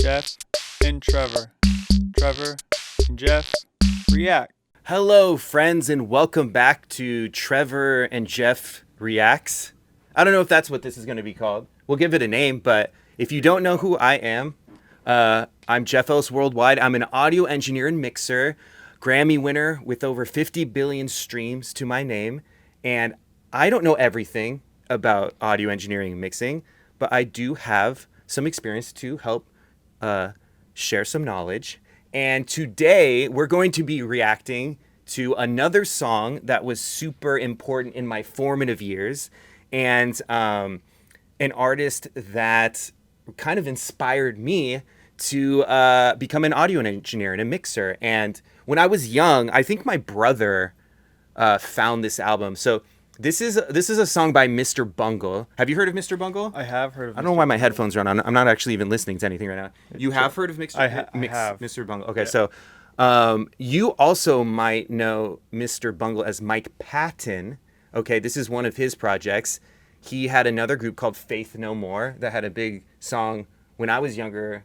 Jeff and Trevor. Trevor and Jeff react. Hello, friends, and welcome back to Trevor and Jeff Reacts. I don't know if that's what this is going to be called. We'll give it a name, but if you don't know who I am, I'm Jeff Ellis Worldwide. I'm an audio engineer and mixer, Grammy winner with over 50 billion streams to my name. And I don't know everything about audio engineering and mixing, but I do have some experience to help share some knowledge. And today we're going to be reacting to another song that was super important in my formative years, and an artist that kind of inspired me to become an audio engineer and a mixer. And when I was young, I think my brother found this album. So this is a song by Mr. Bungle. Have you heard of Mr. Bungle? I have heard of I don't know why my headphones are on. I'm not actually even listening to anything right now. You have heard of I have. Mr. Bungle? Okay, Yeah. so you also might know Mr. Bungle as Mike Patton. Okay, this is one of his projects. He had another group called Faith No More that had a big song when I was younger.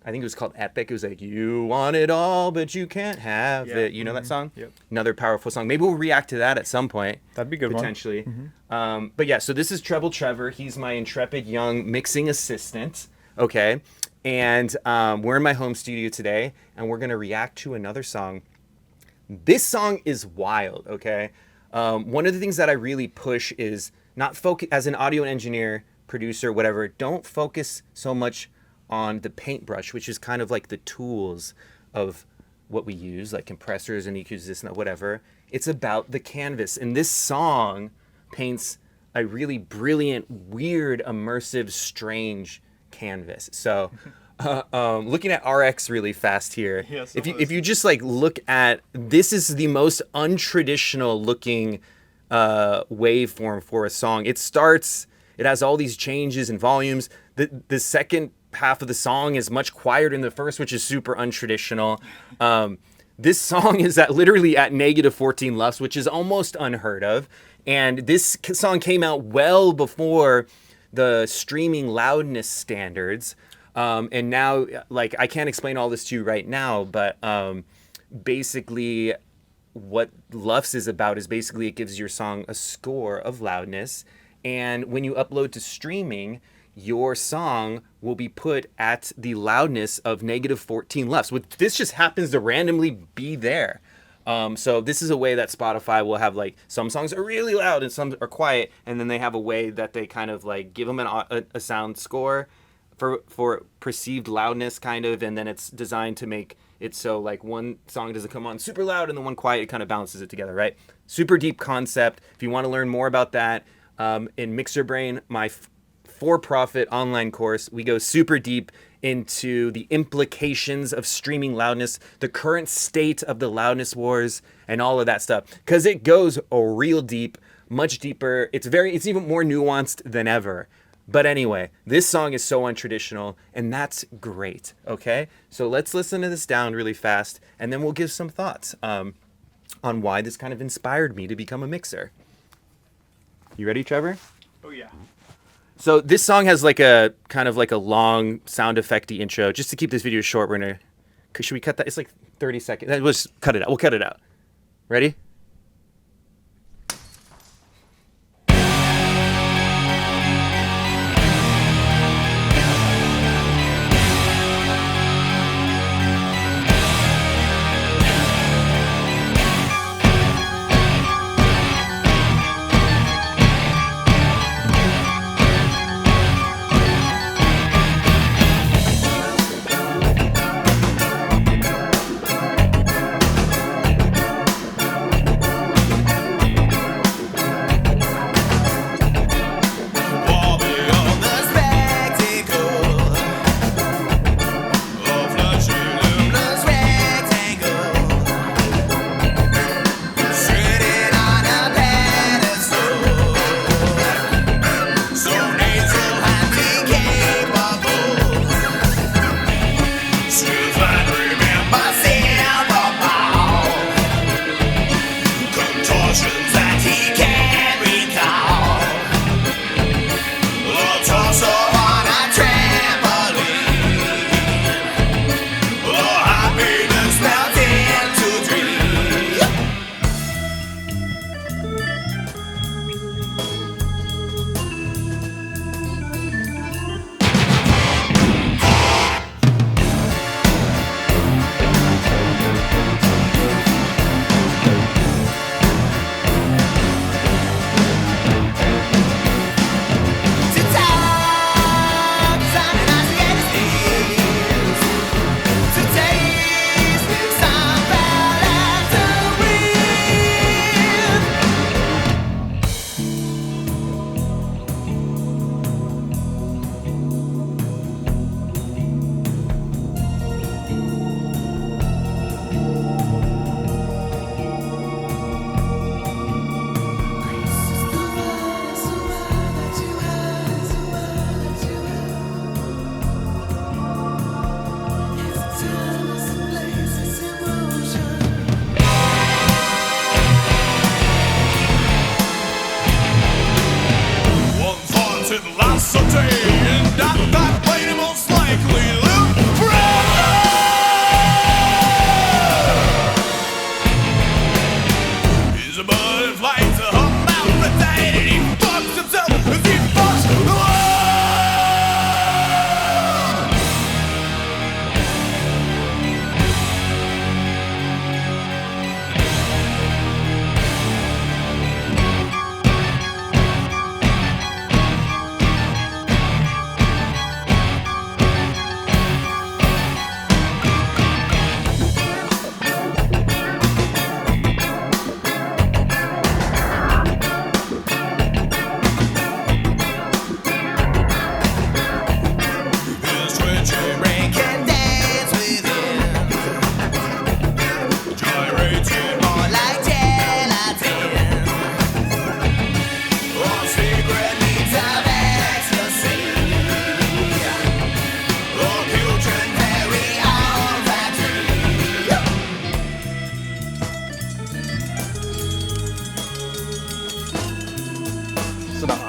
I think it was called Epic. It was like, you want it all, but you can't have it. You know that song? Yep. Another powerful song. Maybe we'll react to that at some point. That'd be a good potentially. one. But yeah, so this is Trevor. He's my intrepid young mixing assistant. Okay. And we're in my home studio today, and we're going to react to another song. This song is wild, okay? One of the things that I really push is not focus, as an audio engineer, producer, whatever, don't focus so much on the paintbrush, which is kind of like the tools of what we use, like compressors and EQs, this and that, whatever. It's about the canvas. And this song paints a really brilliant, weird, immersive, strange canvas. So looking at RX really fast here, if you just like look at, this is the most untraditional looking waveform for a song. It has all these changes and volumes. The second half of the song is much quieter than the first, which is super untraditional. This song is literally at -14 LUFS, which is almost unheard of. And this song came out well before the streaming loudness standards. And now, like, I can't explain all this to you right now, but basically what LUFS is about is basically it gives your song a score of loudness. And when you upload to streaming, your song will be put at the loudness of -14 LUFS. This just happens to randomly be there. So this is a way that Spotify will have, like, some songs are really loud and some are quiet, and then they have a way that they kind of like give them a sound score for perceived loudness, kind of, and then it's designed to make it so like one song doesn't come on super loud and the one quiet, it kind of balances it together, right? Super deep concept. If you want to learn more about that, in Mixer Brain, my for-profit online course, we go super deep into the implications of streaming loudness, the current state of the loudness wars, and all of that stuff, because it goes real deep, much deeper. It's even more nuanced than ever. But anyway, this song is so untraditional, and that's great. Okay, so let's listen to this down really fast, and then we'll give some thoughts on why this kind of inspired me to become a mixer. You ready, Trevor? Oh yeah. So this song has like a kind of like a long sound effecty intro. Just to keep this video short, should we cut that? It's like 30 seconds. Let's cut it out. We'll cut it out. Ready?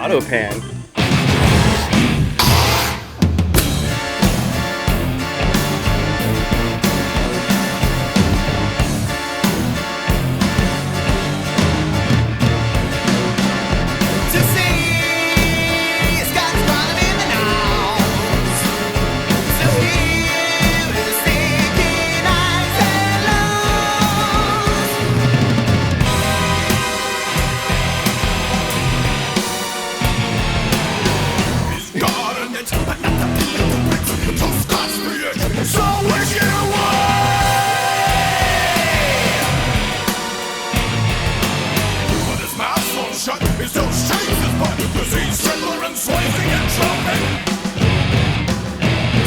auto pan.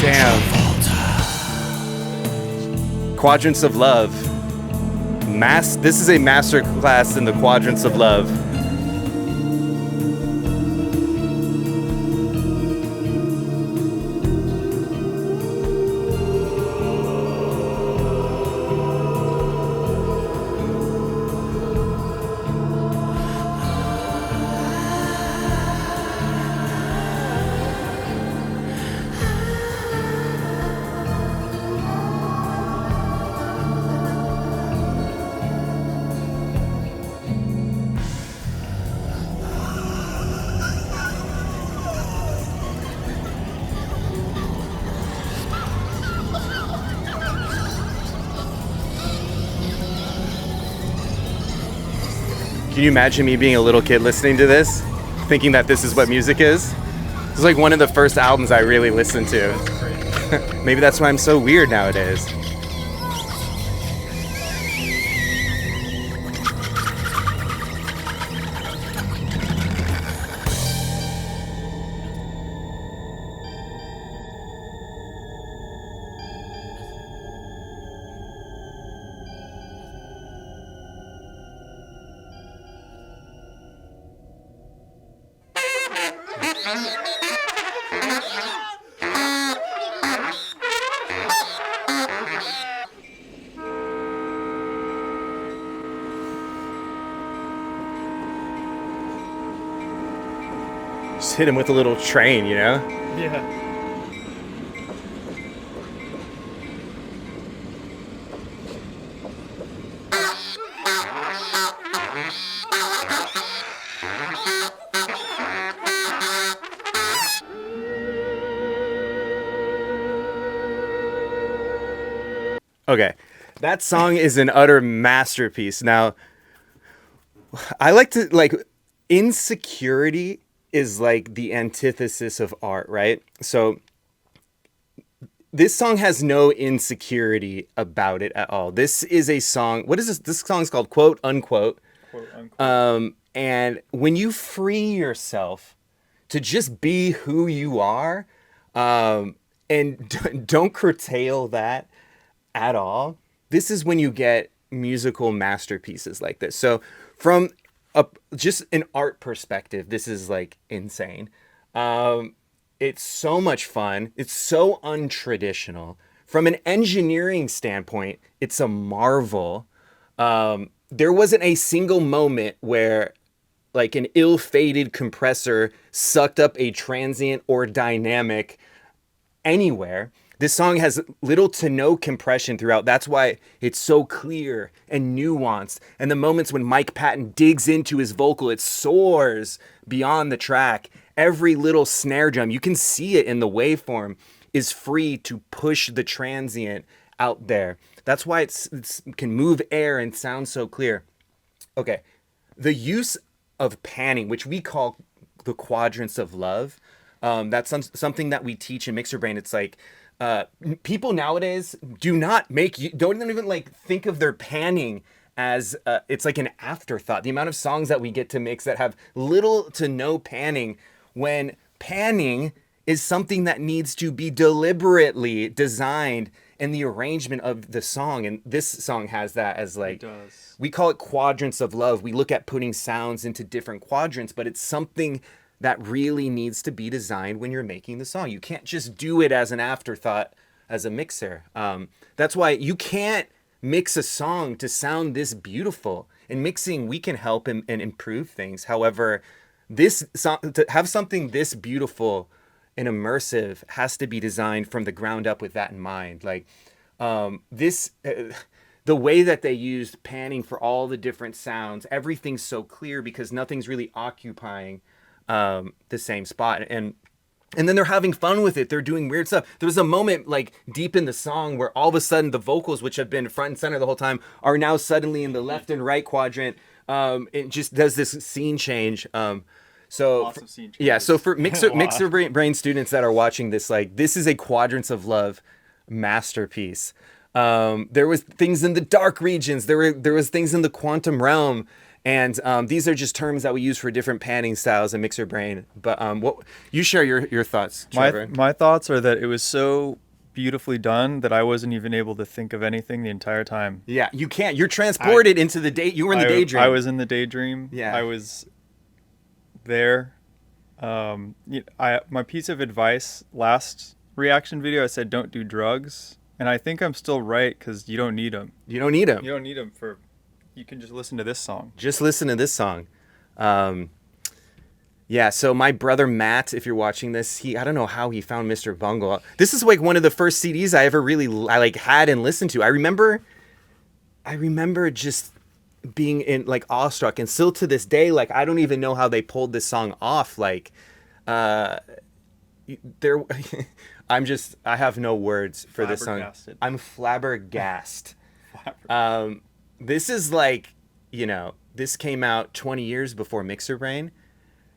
Damn. Quadrants of Love. This is a master class in the Quadrants of Love. Can you imagine me being a little kid listening to this, thinking that this is what music is? This is like one of the first albums I really listened to. Maybe that's why I'm so weird nowadays. Just hit him with a little train, you know? Yeah. Okay, that song is an utter masterpiece. Now, I like to, insecurity is like the antithesis of art, right? So this song has no insecurity about it at all. This is a song, what is this? This song is called Quote Unquote. Quote unquote. And when you free yourself to just be who you are, and don't curtail that at all, this is when you get musical masterpieces like this. So from just an art perspective, this is like insane. It's so much fun. It's so untraditional. From an engineering standpoint, it's a marvel. There wasn't a single moment where like an ill-fated compressor sucked up a transient or dynamic anywhere. This song has little to no compression throughout. That's why it's so clear and nuanced. And the moments when Mike Patton digs into his vocal, it soars beyond the track. Every little snare drum, you can see it in the waveform, is free to push the transient out there. That's why it can move air and sound so clear. Okay, the use of panning, which we call the quadrants of love, that's something that we teach in Mixer Brain. It's like, people nowadays don't even like think of their panning as it's like an afterthought. The amount of songs that we get to mix that have little to no panning, when panning is something that needs to be deliberately designed in the arrangement of the song. And this song has that as like, we call it quadrants of love. We look at putting sounds into different quadrants, but it's something that really needs to be designed when you're making the song. You can't just do it as an afterthought as a mixer. That's why you can't mix a song to sound this beautiful. In mixing, we can help and improve things. However, This song, to have something this beautiful and immersive has to be designed from the ground up with that in mind. Like this, the way that they used panning for all the different sounds, everything's so clear because nothing's really occupying the same spot. And then they're having fun with it. They're doing weird stuff. There's a moment like deep in the song where all of a sudden the vocals, which have been front and center the whole time, are now suddenly in the left and right quadrant. It just does this scene change. So Lots of scene changes. yeah, so for mixer brain students that are watching this, like this is a Quadrants of Love masterpiece. There was things in the dark regions. There was things in the quantum realm. And these are just terms that we use for different panning styles in mixer brain. But what you share your thoughts, Trevor? My thoughts are that it was so beautifully done that I wasn't even able to think of anything the entire time. Yeah, you can't. You're transported into the day. You were in the daydream. I was in the daydream. Yeah, I was there. My piece of advice last reaction video, I said don't do drugs, and I think I'm still right because you don't need them. You don't need them. You don't need them for. You can just listen to this song. Just listen to this song. Yeah, so my brother Matt, if you're watching this, I don't know how he found Mr. Bungle. This is like one of the first CDs I ever really had and listened to. I remember just being in like awestruck, and still to this day, like I don't even know how they pulled this song off. Like I have no words for this song. I'm flabbergasted. This is like, this came out 20 years before Mixer Brain.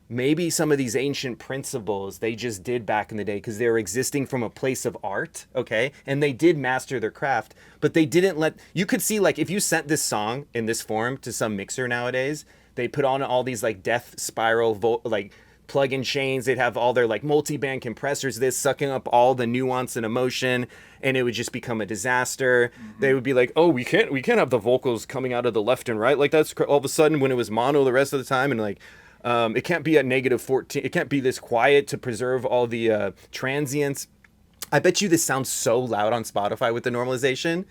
Maybe some of these ancient principles they just did back in the day because they were existing from a place of art, okay? And they did master their craft, but they didn't you could see like if you sent this song in this form to some mixer nowadays, they put on all these like death spiral, like plug-in chains. They'd have all their like multi-band compressors, sucking up all the nuance and emotion, and it would just become a disaster. Mm-hmm. They would be like, oh, we can't have the vocals coming out of the left and right like that's all of a sudden when it was mono the rest of the time, and like it can't be at -14. It can't be this quiet to preserve all the transients. I bet you this sounds so loud on Spotify with the normalization.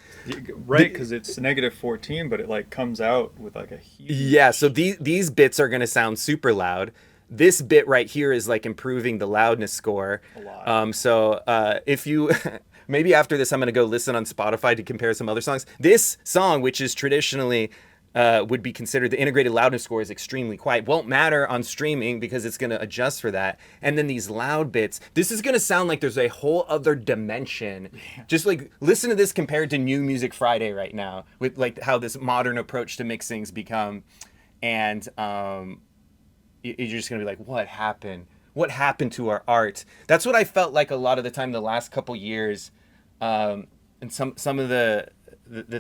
Right, because it's -14, but it like comes out with like a huge... Yeah, so these bits are going to sound super loud. This bit right here is like improving the loudness score. A lot. So if you... Maybe after this, I'm going to go listen on Spotify to compare some other songs. This song, which is traditionally... would be considered the integrated loudness score, is extremely quiet. Won't matter on streaming because it's going to adjust for that. And then these loud bits, this is going to sound like there's a whole other dimension. Yeah. Just like listen to this compared to New Music Friday right now with like how this modern approach to mixing's become. And you're just going to be like, what happened? What happened to our art? That's what I felt like a lot of the time the last couple years. And some of the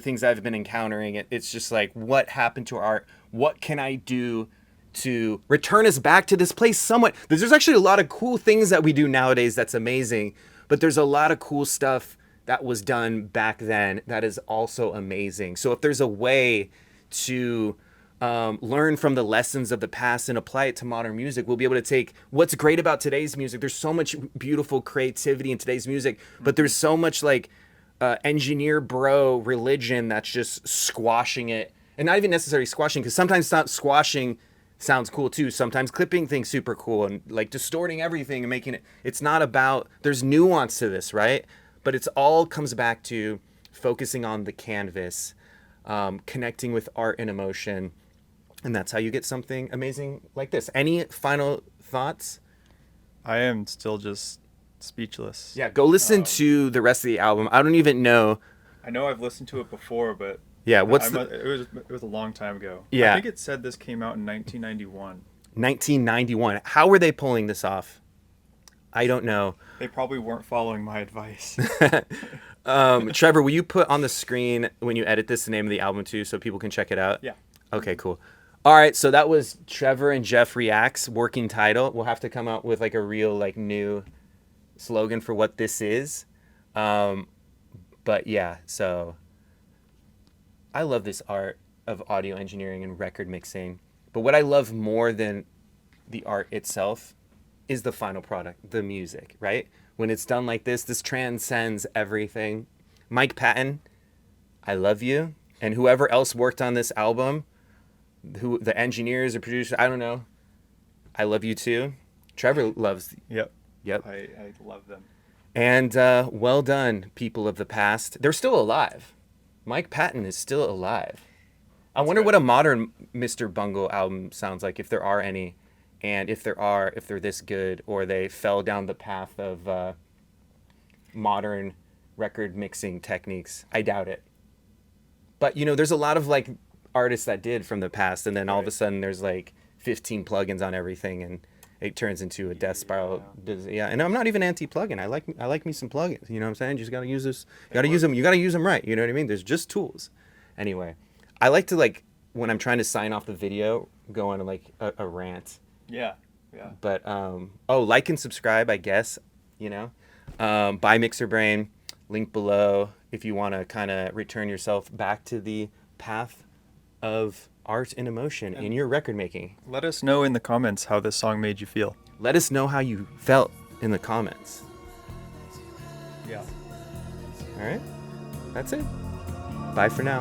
things I've been encountering, it's just like, what happened to our art? What can I do to return us back to this place somewhat? There's actually a lot of cool things that we do nowadays that's amazing, but there's a lot of cool stuff that was done back then that is also amazing. So if there's a way to learn from the lessons of the past and apply it to modern music, we'll be able to take what's great about today's music. There's so much beautiful creativity in today's music, but there's so much like engineer bro religion that's just squashing it, and not even necessarily squashing, because sometimes squashing sounds cool too. Sometimes clipping things super cool and like distorting everything and making it. It's not about. There's nuance to this, right? But it's all comes back to focusing on the canvas, connecting with art and emotion, and that's how you get something amazing like this. Any final thoughts? I am still just speechless. Yeah, go listen to the rest of the album. I don't even know. I know I've listened to it before, but yeah, it was a long time ago. Yeah, I think it said this came out in 1991. 1991. How were they pulling this off? I don't know. They probably weren't following my advice. Trevor, will you put on the screen when you edit this the name of the album too, so people can check it out? Yeah. Okay, cool. All right, so that was Trevor and Jeff Reacts working title. We'll have to come out with like a real like new slogan for what this is. But yeah, so I love this art of audio engineering and record mixing. But what I love more than the art itself is the final product, the music, right? When it's done like this transcends everything. Mike Patton, I love you. And whoever else worked on this album, who the engineers or producers, I don't know. I love you too. Trevor loves. Yep. Yep. I love them. And well done, people of the past. They're still alive. Mike Patton is still alive. I wonder what a modern Mr. Bungle album sounds like, if there are any, and if they're this good, or they fell down the path of modern record mixing techniques. I doubt it. But there's a lot of like artists that did from the past, and then all of a sudden there's like 15 plugins on everything, and it turns into a death spiral. Yeah, and I'm not even anti-plugin. I like me some plugins. You know what I'm saying? You just gotta use this. You gotta use them. You gotta use them right. You know what I mean? There's just tools. Anyway, I like to like when I'm trying to sign off the video, go on like a rant. Yeah. Yeah. But like and subscribe, I guess. Buy Mixer Brain. Link below if you want to kind of return yourself back to the path of art and emotion in your record making. Let us know in the comments how this song made you feel. Let us know how you felt in the comments. Yeah. All right. That's it. Bye for now.